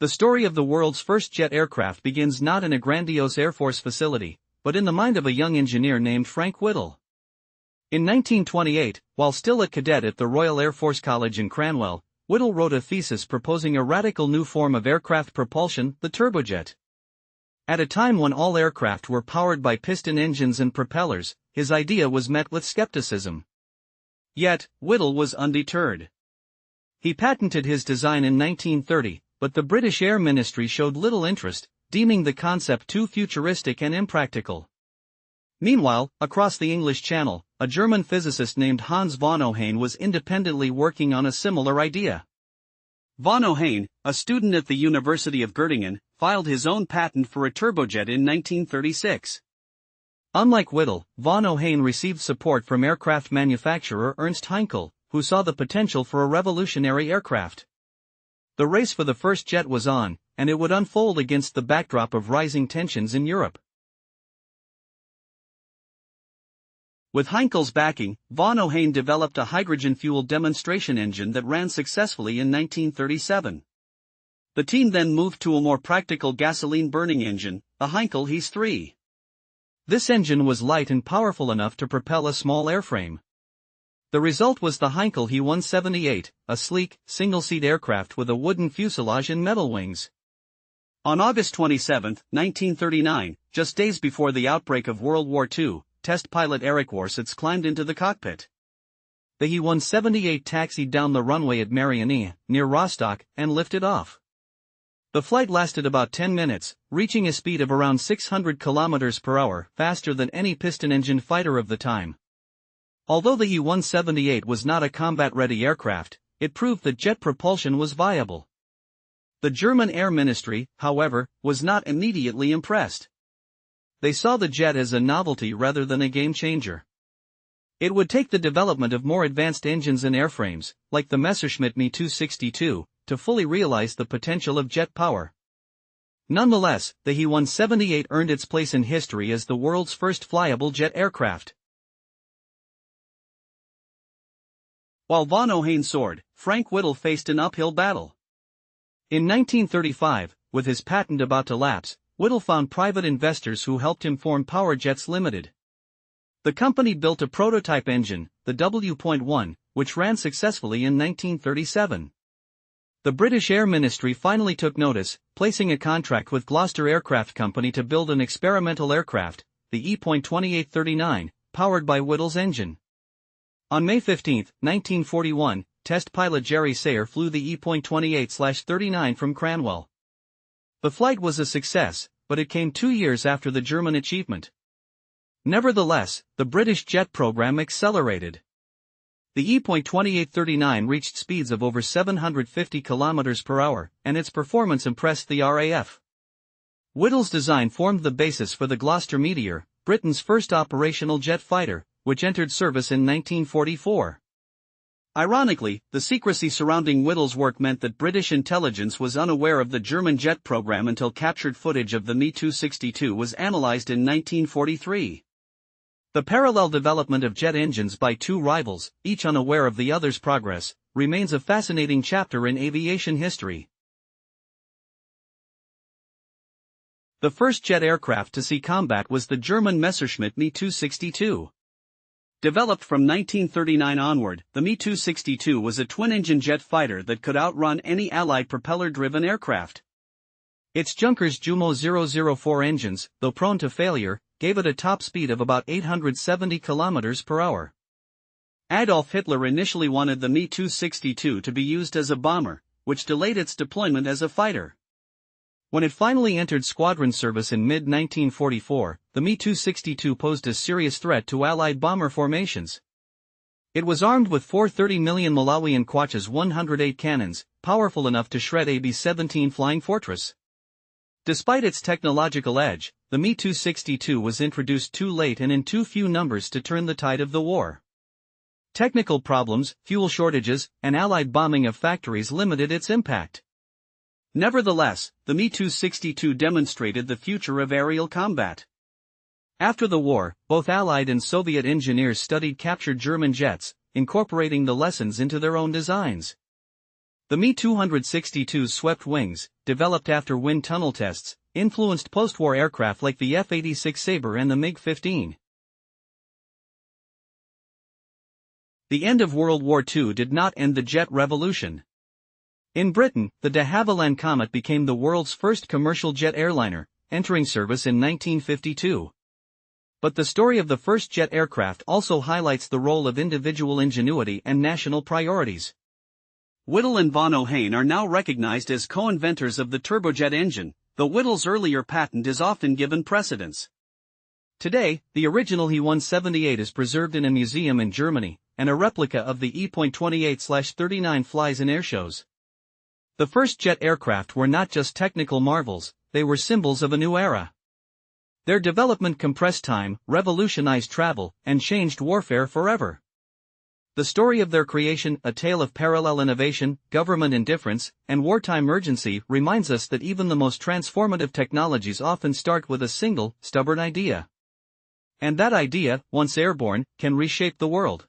The story of the world's first jet aircraft begins not in a grandiose Air Force facility, but in the mind of a young engineer named Frank Whittle. In 1928, while still a cadet at the Royal Air Force College in Cranwell, Whittle wrote a thesis proposing a radical new form of aircraft propulsion, the turbojet. At a time when all aircraft were powered by piston engines and propellers, his idea was met with skepticism. Yet, Whittle was undeterred. He patented his design in 1930, but the British Air Ministry showed little interest, deeming the concept too futuristic and impractical. Meanwhile, across the English Channel, a German physicist named Hans von Ohain was independently working on a similar idea. Von Ohain, a student at the University of Göttingen, filed his own patent for a turbojet in 1936. Unlike Whittle, von Ohain received support from aircraft manufacturer Ernst Heinkel, who saw the potential for a revolutionary aircraft. The race for the first jet was on, and it would unfold against the backdrop of rising tensions in Europe. With Heinkel's backing, von Ohain developed a hydrogen-fueled demonstration engine that ran successfully in 1937. The team then moved to a more practical gasoline-burning engine, the Heinkel Hees 3. This engine was light and powerful enough to propel a small airframe. The result was the Heinkel He 178, a sleek, single-seat aircraft with a wooden fuselage and metal wings. On August 27, 1939, just days before the outbreak of World War II, test pilot Erich Warsitz climbed into the cockpit. The He 178 taxied down the runway at Marianne, near Rostock, and lifted off. The flight lasted about 10 minutes, reaching a speed of around 600 km per hour, faster than any piston-engine fighter of the time. Although the He 178 was not a combat-ready aircraft, it proved that jet propulsion was viable. The German Air Ministry, however, was not immediately impressed. They saw the jet as a novelty rather than a game-changer. It would take the development of more advanced engines and airframes, like the Messerschmitt Me 262, to fully realize the potential of jet power. Nonetheless, the He 178 earned its place in history as the world's first flyable jet aircraft. While von Ohain soared, Frank Whittle faced an uphill battle. In 1935, with his patent about to lapse, Whittle found private investors who helped him form Powerjets Limited. The company built a prototype engine, the W.1, which ran successfully in 1937. The British Air Ministry finally took notice, placing a contract with Gloster Aircraft Company to build an experimental aircraft, the E.2839, powered by Whittle's engine. On May 15, 1941, test pilot Jerry Sayer flew the E.28/39 from Cranwell. The flight was a success, but it came 2 years after the German achievement. Nevertheless, the British jet program accelerated. The E.2839 reached speeds of over 750 km per hour, and its performance impressed the RAF. Whittle's design formed the basis for the Gloster Meteor, Britain's first operational jet fighter, which entered service in 1944. Ironically, the secrecy surrounding Whittle's work meant that British intelligence was unaware of the German jet program until captured footage of the Me 262 was analyzed in 1943. The parallel development of jet engines by two rivals, each unaware of the other's progress, remains a fascinating chapter in aviation history. The first jet aircraft to see combat was the German Messerschmitt Me 262. Developed from 1939 onward, the Me 262 was a twin-engine jet fighter that could outrun any Allied propeller-driven aircraft. Its Junkers Jumo 004 engines, though prone to failure, gave it a top speed of about 870 km per hour. Adolf Hitler initially wanted the Me 262 to be used as a bomber, which delayed its deployment as a fighter. When it finally entered squadron service in mid-1944, the Me 262 posed a serious threat to Allied bomber formations. It was armed with four 30mm Malawian Quachas 108 cannons, powerful enough to shred a B-17 Flying Fortress. Despite its technological edge, the Me 262 was introduced too late and in too few numbers to turn the tide of the war. Technical problems, fuel shortages, and Allied bombing of factories limited its impact. Nevertheless, the Me 262 demonstrated the future of aerial combat. After the war, both Allied and Soviet engineers studied captured German jets, incorporating the lessons into their own designs. The Me-262's swept wings, developed after wind tunnel tests, influenced post-war aircraft like the F-86 Sabre and the MiG-15. The end of World War II did not end the jet revolution. In Britain, the de Havilland Comet became the world's first commercial jet airliner, entering service in 1952. But the story of the first jet aircraft also highlights the role of individual ingenuity and national priorities. Whittle and von Ohain are now recognized as co-inventors of the turbojet engine, though Whittle's earlier patent is often given precedence. Today, the original He-178 is preserved in a museum in Germany, and a replica of the E.28/39 flies in airshows. The first jet aircraft were not just technical marvels, they were symbols of a new era. Their development compressed time, revolutionized travel, and changed warfare forever. The story of their creation, a tale of parallel innovation, government indifference, and wartime urgency, reminds us that even the most transformative technologies often start with a single, stubborn idea. And that idea, once airborne, can reshape the world.